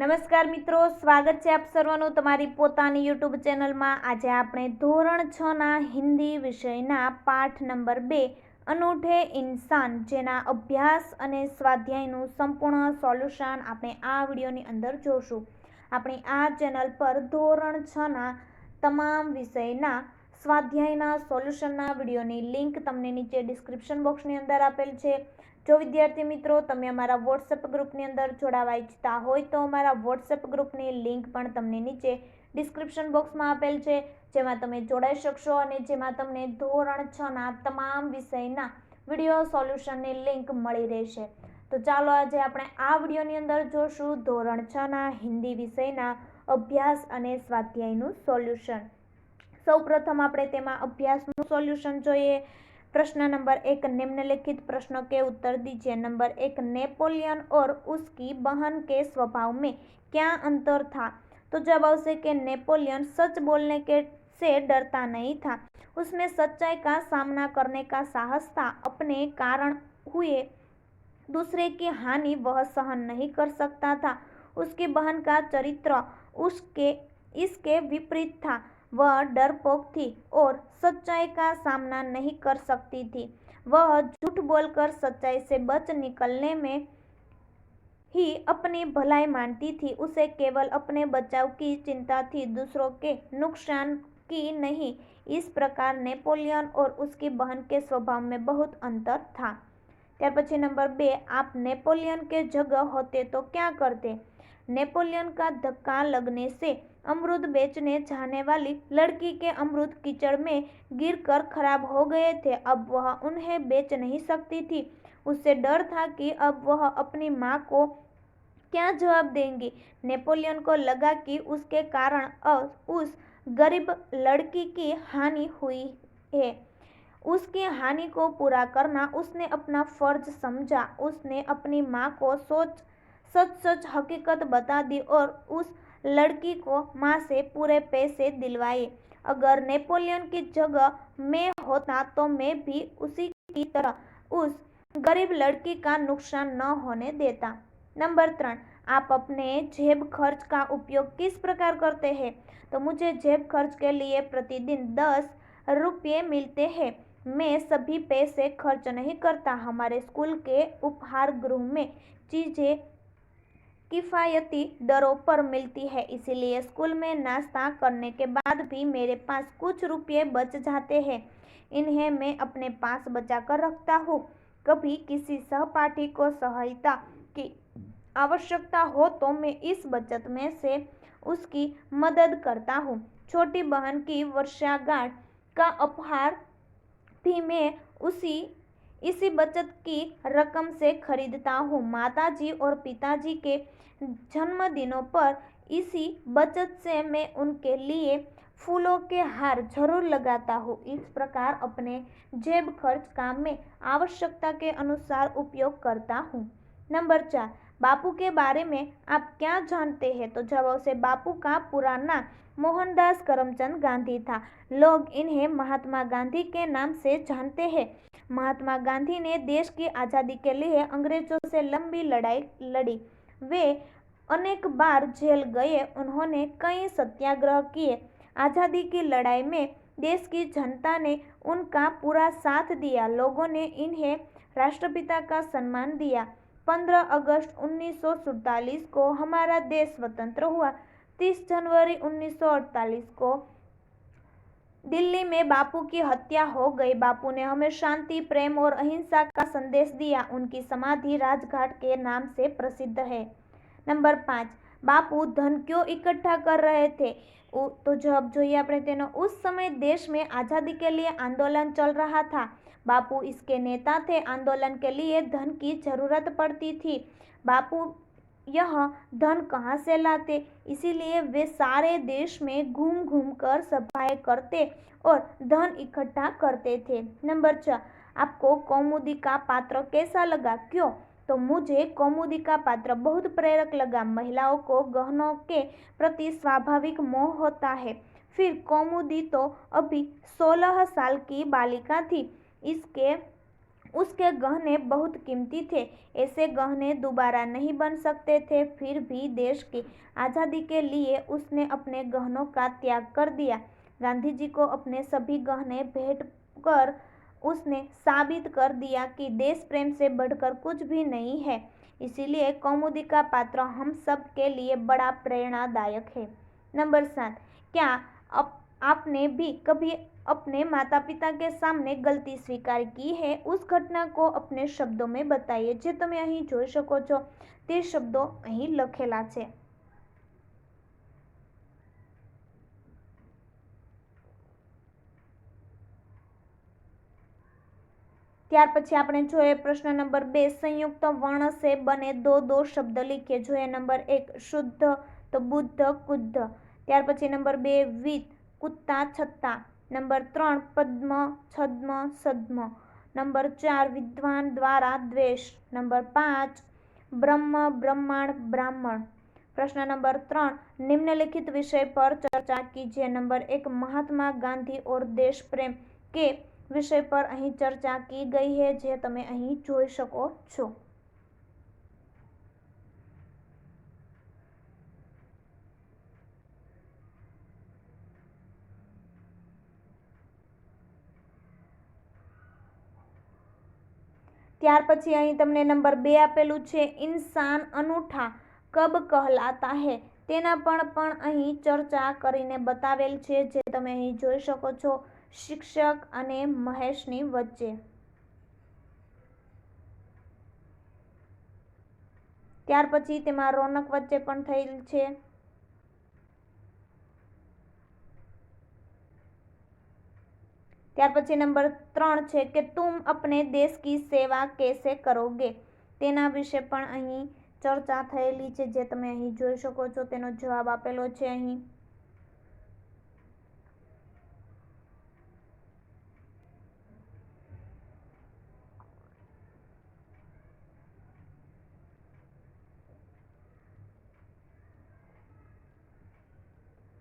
નમસ્કાર મિત્રો, સ્વાગત છે આપ સર્વનું તમારી પોતાની યુટ્યુબ ચેનલમાં। આજે આપણે ધોરણ 6 ના હિન્દી વિષયના પાઠ નંબર 2 અનૂઠે ઇન્સાન જેના અભ્યાસ અને સ્વાધ્યાયનું સંપૂર્ણ સોલ્યુશન આપણે આ વિડીયોની અંદર જોશું। આપણી આ ચેનલ પર ધોરણ 6 ના તમામ વિષયના સ્વાધ્યાયના સોલ્યુશનના વિડીયોની લિંક તમને નીચે ડિસ્ક્રિપ્શન બોક્સની અંદર આપેલ છે। जो विद्यार्थी मित्रों तमे अमारा वॉट्सएप ग्रुपनी अंदर जोड़ावा इच्छता होय तो अमारा वॉट्सएप ग्रुपनी लिंक पण तमने नीचे डिस्क्रिप्शन बॉक्स में आपेल छे, जेमां तमे जोड़ाई शकशो अने जेमां तमने धोरण 6 ना तमाम विषयना विडियो सोल्यूशननी लिंक मळी रहेशे। तो चालो आजे आपणे आ विडियोनी अंदर जोशुं धोरण 6 ना हिंदी विषयना अभ्यास अने स्वाध्यायनुं सोल्यूशन। सौप्रथम आपणे तेमां अभ्यासनुं सोल्यूशन जोईए। प्रश्न नंबर 1, निम्नलिखित प्रश्नों के उत्तर दीजिए। नंबर 1, नेपोलियन और उसकी बहन के स्वभाव में क्या अंतर था? तो जवाब आवशे कि नेपोलियन सच बोलने के से डरता नहीं था, उसमें सच्चाई का सामना करने का साहस था। अपने कारण हुए दूसरे की हानि वह सहन नहीं कर सकता था। उसकी बहन का चरित्र इसके विपरीत था, वह डरपोक थी और सच्चाई का सामना नहीं कर सकती थी। वह झूठ बोलकर सच्चाई से बच निकलने में ही अपनी भलाई मानती थी। उसे केवल अपने बचाव की चिंता थी, दूसरों के नुकसान की नहीं। इस प्रकार नेपोलियन और उसकी बहन के स्वभाव में बहुत अंतर था। त्यार पछी नंबर 2, आप नेपोलियन के जगह होते तो क्या करते? नेपोलियन का धक्का लगने से अमरूद बेचने जाने वाली लड़की के अमरूद कीचड़ में गिरकर खराब हो गए थे। अब वह उन्हें बेच नहीं सकती थी। उससे डर था कि अब वह अपनी माँ को क्या जवाब देंगी। नेपोलियन को लगा कि उसके कारण उस गरीब लड़की की हानि हुई है। उसकी हानि को पूरा करना उसने अपना फर्ज समझा। उसने अपनी माँ को सच हकीकत बता दी और उस लड़की को माँ से पूरे पैसे दिलवाए। अगर नेपोलियन की जगह मैं होता तो मैं भी उसी की तरह उस गरीब लड़की का नुकसान न होने देता। नंबर 3, आप अपने जेब खर्च का उपयोग किस प्रकार करते हैं? तो मुझे जेब खर्च के लिए प्रतिदिन 10 रुपये मिलते हैं। मैं सभी पैसे खर्च नहीं करता। हमारे स्कूल के उपहार गृह में चीजें किफ़ायती दरों पर मिलती है, इसीलिए स्कूल में नाश्ता करने के बाद भी मेरे पास कुछ रुपये बच जाते हैं। इन्हें मैं अपने पास बचा कर रखता हूँ। कभी किसी सहपाठी को सहायता की आवश्यकता हो तो मैं इस बचत में से उसकी मदद करता हूँ। छोटी बहन की वर्षगांठ का उपहार भी मैं इसी बचत की रकम से खरीदता हूँ। माताजी और पिताजी के जन्मदिनों पर इसी बचत से मैं उनके लिए फूलों के हार जरूर लगाता हूँ। इस प्रकार अपने जेब खर्च का मैं आवश्यकता के अनुसार उपयोग करता हूँ। नंबर 4, बापू के बारे में आप क्या जानते हैं? तो जवाब से बापू का पूरा नाम मोहनदास करमचंद गांधी था। लोग इन्हें महात्मा गांधी के नाम से जानते हैं। महात्मा गांधी ने देश की आज़ादी के लिए अंग्रेजों से लंबी लड़ाई लड़ी। वे अनेक बार जेल गए। उन्होंने कई सत्याग्रह किए। आज़ादी की लड़ाई में देश की जनता ने उनका पूरा साथ दिया। लोगों ने इन्हें राष्ट्रपिता का सम्मान दिया। 15 अगस्त 1947 को हमारा देश स्वतंत्र हुआ। 30 जनवरी 1948 को दिल्ली में बापू की हत्या हो गई। बापू ने हमें शांति, प्रेम और अहिंसा का संदेश दिया। उनकी समाधि राजघाट के नाम से प्रसिद्ध है। नंबर 5, बापू धन क्यों इकट्ठा कर रहे थे? तो जवाब જોઈએ આપણે તેનો। उस समय देश में आज़ादी के लिए आंदोलन चल रहा था। बापू इसके नेता थे। आंदोलन के लिए धन की जरूरत पड़ती थी। बापू यह धन कहाँ से लाते? इसीलिए वे सारे देश में घूम घूम कर सभाएं करते और धन इकट्ठा करते थे। नंबर 6, आपको कौमुदी का पात्र कैसा लगा? क्यों? तो मुझे कौमुदी का पात्र बहुत प्रेरक लगा। महिलाओं को गहनों के प्रति स्वाभाविक मोह होता है। फिर कौमुदी तो अभी 16 साल की बालिका थी। इसके उसके गहने बहुत कीमती थे, ऐसे गहने दोबारा नहीं बन सकते थे। फिर भी देश की आज़ादी के लिए उसने अपने गहनों का त्याग कर दिया। गांधी जी को अपने सभी गहने भेंट कर उसने साबित कर दिया कि देश प्रेम से बढ़कर कुछ भी नहीं है। इसीलिए कौमुदी का पात्र हम सब के लिए बड़ा प्रेरणादायक है। नंबर 7, क्या आपने भी कभी अपने माता पिता के सामने गलती स्वीकार की है? उस घटना को अपने शब्दों में बताइए। જે તમે અહીં જોઈ શકો છો તે શબ્દો અહીં લખેલા છે। ત્યાર પછી આપણે જોઈએ પ્રશ્ન નંબર 2, સંયુક્ત વર્ણ से बने दो शब्द लिखिए। જોઈએ નંબર 1 શુદ્ધ તો બુદ્ધ કુદ્ધ। ત્યાર પછી નંબર 2 વિત કુત્તા છત્તા। नंबर 3 पद्म छद्म सद्म। नंबर 4 विद्वान द्वारा द्वेष। नंबर 5 ब्रह्म ब्रह्मांड ब्राह्मण। प्रश्न नंबर 3, निम्नलिखित विषय पर चर्चा कीजिए। नंबर 1 महात्मा गांधी और देश प्रेम के विषय पर અહીં ચર્ચા की गई है, જે તમે અહીં જોઈ શકો છો। ત્યાર પછી અહીં તમને નંબર 2 આપેલું છે, इंसान अनूठा कब कहलाता है, તેના પણ અહીં ચર્ચા કરીને બતાવેલ છે, જે તમે અહીં જોઈ શકો છો શિક્ષક અને મહેશની વચ્ચે। ત્યાર પછી તેમાં રોનક વચ્ચે પણ થયેલ છે। ત્યાર પછી નંબર 3 છે કે तुम अपने देश की सेवा कैसे करोगे, તેના વિશે પણ અહીં ચર્ચા થયેલી છે, જે તમે અહીં જોઈ શકો છો। તેનો જવાબ આપેલો છે અહીં।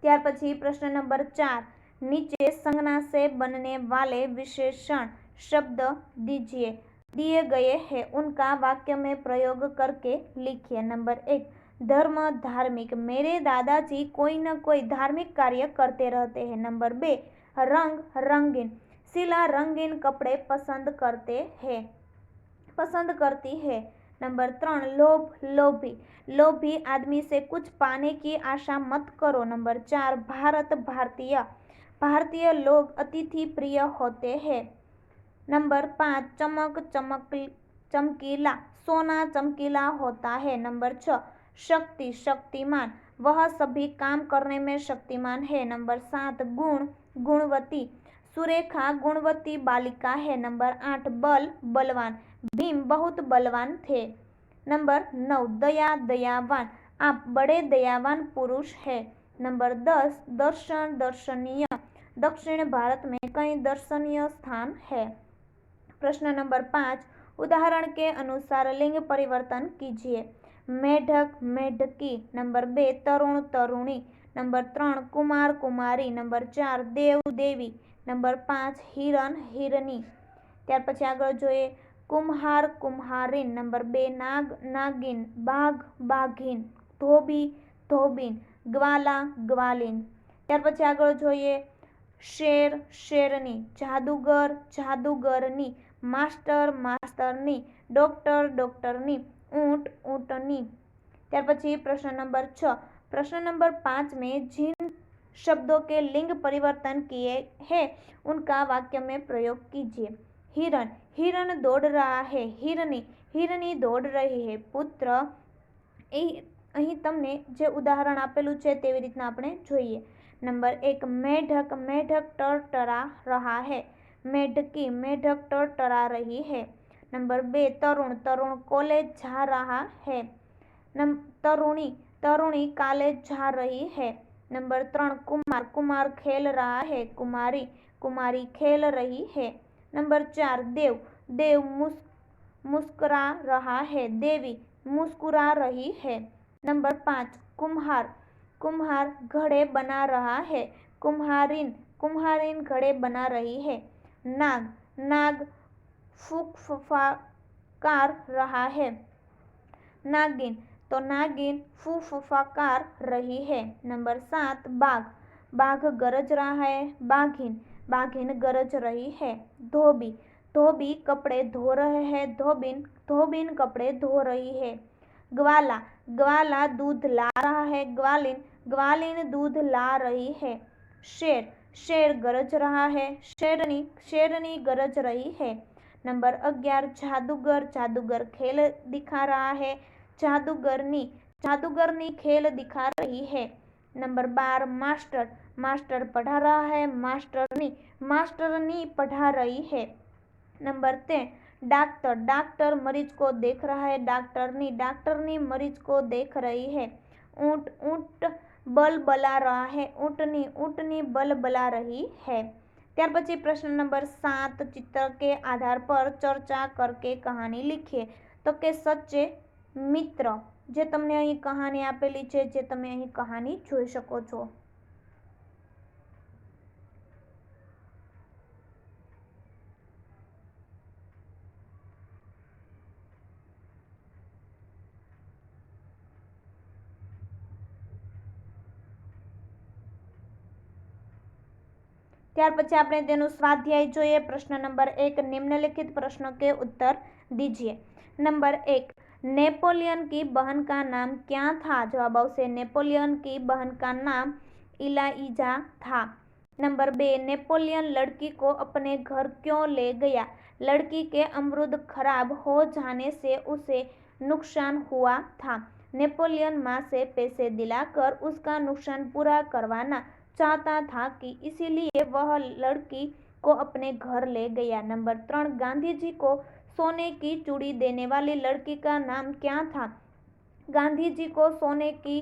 ત્યાર પછી પ્રશ્ન નંબર 4, नीचे संज्ञा से बनने वाले विशेषण शब्द दीजिए, दिए गए हैं, उनका वाक्य में प्रयोग करके लिखिए। नंबर 1 धर्म धार्मिक, मेरे दादाजी कोई न कोई धार्मिक कार्य करते रहते हैं। नंबर 2 रंग रंगीन, शीला रंगीन कपड़े पसंद करती है। नंबर 3 लोभ लोभी, लोभी आदमी से कुछ पाने की आशा मत करो। नंबर 4 भारत भारतीय, भारतीय लोग अतिथि प्रिय होते हैं। नंबर 5 चमक चमकीला, सोना चमकीला होता है। नंबर 6 शक्ति शक्तिमान, वह सभी काम करने में शक्तिमान है। नंबर 7 गुण गुणवती, सुरेखा गुणवती बालिका है। नंबर 8 बल बलवान, भीम बहुत बलवान थे। नंबर 9 दया दयावान, आप बड़े दयावान पुरुष है। नंबर 10 दर्शन दर्शनीय, दक्षिण भारत में कई दर्शनीय स्थान है। प्रश्न नंबर 5, उदाहरण के अनुसार लिंग परिवर्तन कीजिए। मेढक मेढकी। नंबर 2 तरुण तरुणी। नंबर 3 कुमार कुमारी। नंबर 4 देव देवी। नंबर 5 हिरण हिरनी। ત્યાર પછી આગળ જોઈએ कुम्हार कुम्हारीन। नंबर 2 नाग नागिन, बाघ बाघीन, धोबी धोबीन, ग्वाला ग्वालीन। ત્યાર પછી આગળ જોઈએ शेर शेरनी, जादूगर जादूगरनी, मास्टर मास्टरनी, डॉक्टर डॉक्टरनी, ऊंट ऊंटनी। ત્યાર પછી प्रश्न नंबर 6, प्रश्न नंबर 5 में जिन शब्दों के लिंग परिवर्तन किए हैं उनका वाक्य में प्रयोग कीजिए। हिरण हिरण दौड़ रहा है, हिरनी हिरनी दौड़ रही है। पुत्र અહીં તમને જે ઉદાહરણ આપેલું છે તેવી રીતના આપણે જોઈએ। नंबर 1 मेढक मेढक टरटरा रहा है, मेढकी मेढक टरटरा रही है। नंबर 2 तरुण तरुण कॉलेज जा रहा है, तरुणी तरुणी कॉलेज जा रही है। नंबर 3 कुमार कुमार खेल रहा है, कुमारी कुमारी खेल रही है। नंबर 4 देव देव मुस्कुरा रहा है, देवी मुस्कुरा रही है। नंबर 5 कुम्हार कुम्हार घड़े बना रहा है, कुम्हारिन कुम्हारिन घड़े बना रही है। नाग नाग फूक फुफकार रहा है। नागिन, तो नागिन फू फुफकार रही है। नंबर 7 बाघ, बाघ गरज रहा है। बाघिन, बाघिन गरज रही है। धोबी, धोबी कपड़े धो रहे हैं। धोबिन, धोबिन कपड़े धो रही है। ग्वाला, ग्वाला दूध ला रहा है। ग्वालिन, ग्वालिन दूध ला रही है। शेर, शेर गरज रहा है। शेरनी, शेरनी गरज रही है। नंबर 11 जादूगर, जादूगर खेल दिखा रहा है। जादूगरनी, जादूगरनी खेल दिखा रही है। नंबर 12 मास्टर, मास्टर पढ़ा रहा है। मास्टरनी, मास्टरनी पढ़ा रही है। नंबर 13 डॉक्टर, डॉक्टर मरीज को देख रहा है। डॉक्टरनी, डॉक्टरनी मरीज को देख रही है। ऊंट, ऊंट बल बला रहा है। ऊंटनी, ऊंटनी बल बला रही है। ત્યાર પછી પ્રશ્ન નંબર 7 ચિત્ર के आधार पर चर्चा करके कहानी लिखिए। तो કે સચ્ચે મિત્ર, જે તમને અહીં કહાની આપેલી છે, જે તમે અહીં કહાની જોઈ શકો છો। ત્યાર પછી આપણે તેનું સ્વાધ્યાય જોઈએ। પ્રશ્ન નંબર 1 निम्नलिखित प्रश्नों के उत्तर दीजिए। नंबर 1 नेपोलियन की बहन का नाम क्या था? जवाब आवशे नेपोलियन की बहन का नाम इलाइजा था। नंबर 2 नेपोलियन लड़की को अपने घर क्यों ले गया? लड़की के अमरूद खराब हो जाने से उसे नुकसान हुआ था। नेपोलियन माँ से पैसे दिलाकर उसका नुकसान पूरा करवाना चाहता था कि इसीलिए वह लड़की को अपने घर ले गया। नंबर 3 गांधी जी को सोने की चूड़ी देने वाली लड़की का नाम क्या था? गांधी जी को सोने की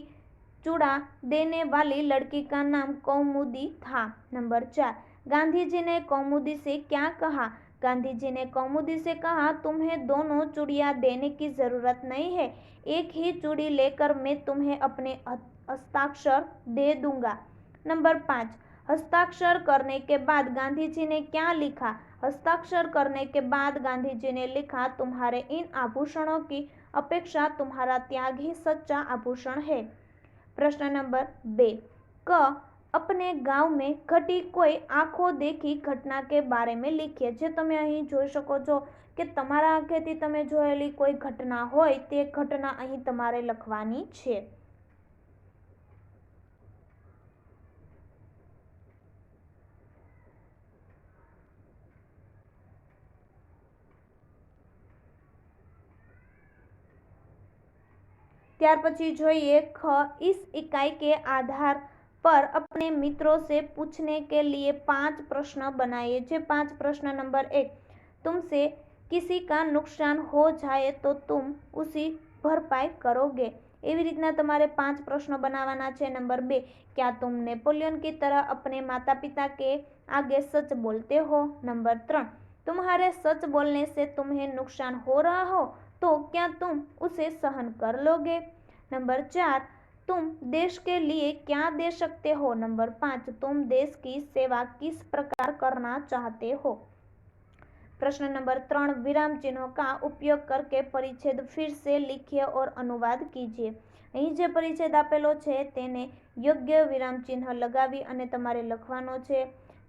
चूड़ा देने वाली लड़की का नाम कौमुदी था। नंबर 4 गांधी जी ने कौमुदी से क्या कहा? गांधी जी ने कौमुदी से कहा, तुम्हें दोनों चूड़ियाँ देने की जरूरत नहीं है, एक ही चूड़ी लेकर मैं तुम्हें अपने हस्ताक्षर दे दूंगा। नंबर 5 हस्ताक्षर करने के बाद गांधी जी ने क्या लिखा? हस्ताक्षर करने के बाद गांधी जी ने लिखा, तुम्हारे इन आभूषणों की अपेक्षा तुम्हारा त्याग ही सच्चा आभूषण है। प्रश्न नंबर 2 क अपने गांव में घटी कोई आंखों देखी घटना के बारे में लिखिए। जे तमे અહીં જોઈ શકો છો કે તમારા આંખેથી તમે જોયેલી કોઈ ઘટના હોય તે ઘટના અહીં તમારે લખવાની છે। ત્યાર પછી જોઈએ ख इस इकाई के आधार पर अपने मित्रों से पूछने के लिए 5 प्रश्न बनाइए। जे 5 प्रश्न नंबर 1 तुमसे किसी का नुकसान हो जाए तो तुम उसी भरपाई करोगे। एवी रीतना तुम्हारे 5 प्रश्न बनावाना छे। नंबर 2 क्या तुम नेपोलियन की तरह अपने माता पिता के आगे सच बोलते हो? नंबर 3 तुम्हारे सच बोलने से तुम्हें नुकसान हो रहा हो तो क्या तुम उसे सहन कर लोगे? नंबर 4 तुम देश के लिए क्या दे सकते हो? नंबर 5 तुम देश की सेवा किस प्रकार करना चाहते हो? प्रश्न नंबर 3 विराम चिन्हों का उपयोग करके परिच्छेद फिर से लिखिए और अनुवाद कीजिए। અહીં જે પરિચ્છેદ આપેલો છે તેને યોગ્ય વિરામ ચિહ્ન લગાવી અને તમારે લખવાનો છે।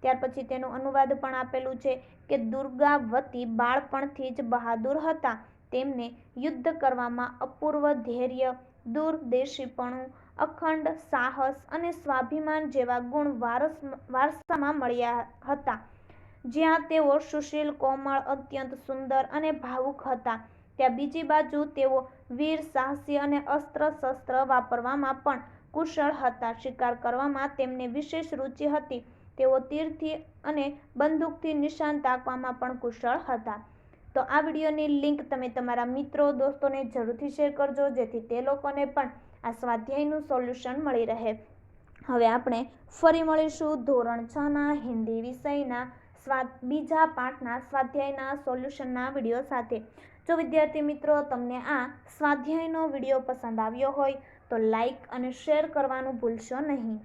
ત્યાર પછી તેનું अनुवाद પણ આપેલું છે કે દુર્ગાવતી બાળપણથી જ બહાદુર હતા। તેમને યુદ્ધ કરવામાં અપૂર્વ ધૈર્ય, દૂરદેશીપણું, અખંડ સાહસ અને સ્વાભિમાન જેવા ગુણ વારસામાં મળ્યા હતા। જ્યાં તેઓ સુશીલ, કોમળ, અત્યંત સુંદર અને ભાવુક હતા, ત્યાં બીજી બાજુ તેઓ વીર, સાહસી અને અસ્ત્ર શસ્ત્ર વાપરવામાં પણ કુશળ હતા। શિકાર કરવામાં તેમને વિશેષ રુચિ હતી। તેઓ તીરથી અને બંદૂકથી નિશાન તાકવામાં પણ કુશળ હતા। તો આ વિડીયોની લિંક તમે તમારા મિત્રો, દોસ્તોને જરૂરથી શેર કરજો, જેથી તે લોકોને પણ આ સ્વાધ્યાયનું સોલ્યુશન મળી રહે। હવે આપણે ફરી મળીશું ધોરણ 6ના હિન્દી વિષયના બીજા પાઠના સ્વાધ્યાયના સોલ્યુશનના વિડીયો સાથે। જો વિદ્યાર્થી મિત્રો તમને આ સ્વાધ્યાયનો વિડીયો પસંદ આવ્યો હોય તો લાઈક અને શેર કરવાનું ભૂલશો નહીં।